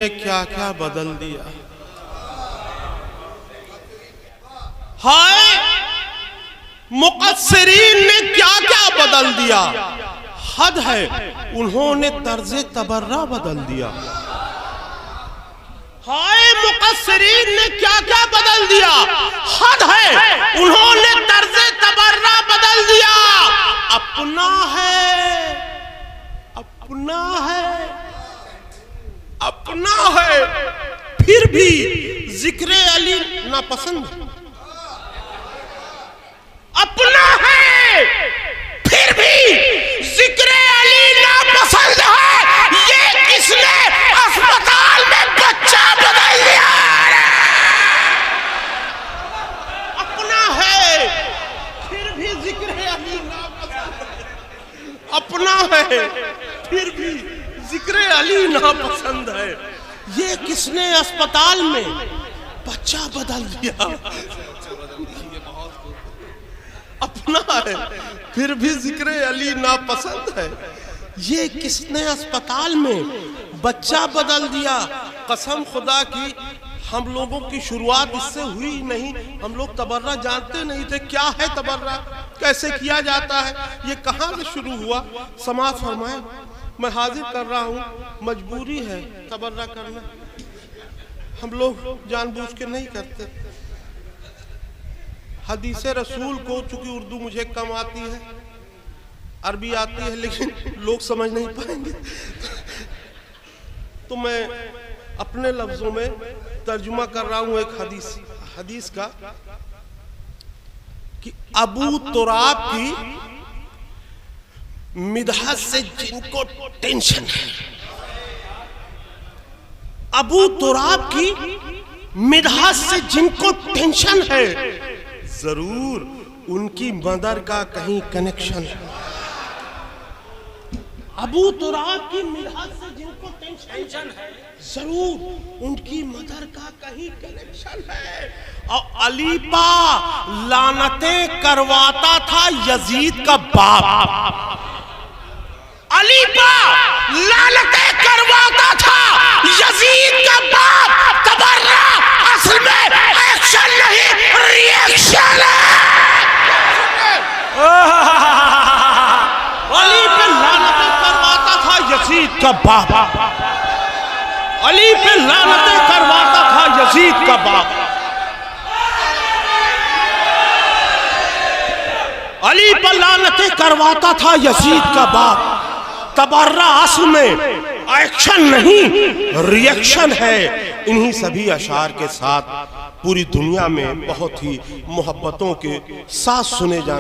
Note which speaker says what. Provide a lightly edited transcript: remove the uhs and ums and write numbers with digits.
Speaker 1: क्या क्या बदल दिया। हाय मुक़स्सिरीन ने क्या क्या बदल दिया। हद है उन्होंने तर्ज़े तबर्रा बदल दिया। हाय मुक़स्सिरीन ने क्या क्या बदल दिया। हद है उन्होंने तर्ज़े तबर्रा बदल दिया। अपना है, अपना है, अपना है, फिर भी जिक्र अली नापसंद। अपना है फिर भी जिक्र अली नापसंद है। ये किसने अस्पताल में बच्चा बदल दिया। अपना है फिर भी जिक्र अली नापसंद है। अपना है फिर भी जिक्र अली नापसंद है। ये किसने अस्पताल में बच्चा बदल दिया। अपना है फिर भी जिक्र अली नापसंद है। ये किसने अस्पताल में बच्चा बदल दिया। कसम खुदा की हम लोगों की शुरुआत इससे हुई नहीं। हम लोग तबर्रा जानते नहीं थे। क्या है तबर्रा, कैसे किया जाता है, ये कहाँ से शुरू हुआ। समाज फरमाए मैं हाजिर कर रहा हूँ, मजबूरी है तबर्रा करना। हम लोग जानबूझ के नहीं करते। हदीस रसूल को चूंकि उर्दू मुझे कम आती है, अरबी आती है, लेकिन लोग समझ नहीं पाएंगे, तो मैं अपने लफ्जों में तर्जुमा कर रहा हूँ एक हदीस का कि अबू तुराब की मिदहत से जिनको टेंशन है। अबू तुराब की मिदहत से जिनको टेंशन है, जरूर उनकी मदर का कहीं कनेक्शन है। अबू तुराब की मिदहत से जिनको टेंशन है, जरूर उनकी मदर का कहीं कनेक्शन है। और अली पा लानतें करवाता था यजीद का बाप। अली पा लानतें करवाता था यजीद का बाप। तबर्रा असल में एक्शन नहीं रिएक्शन है। अली पे लानतें करवाता था यजीद का बाप। अली पे लानतें करवाता था यजीद का बाप। अली पर लानतें करवाता था यजीद का बाप। तबर्रा असल में एक्शन नहीं रिएक्शन है। इन्हीं सभी अशार के साथ पूरी दुनिया में बहुत ही मोहब्बतों के साथ सुने जाने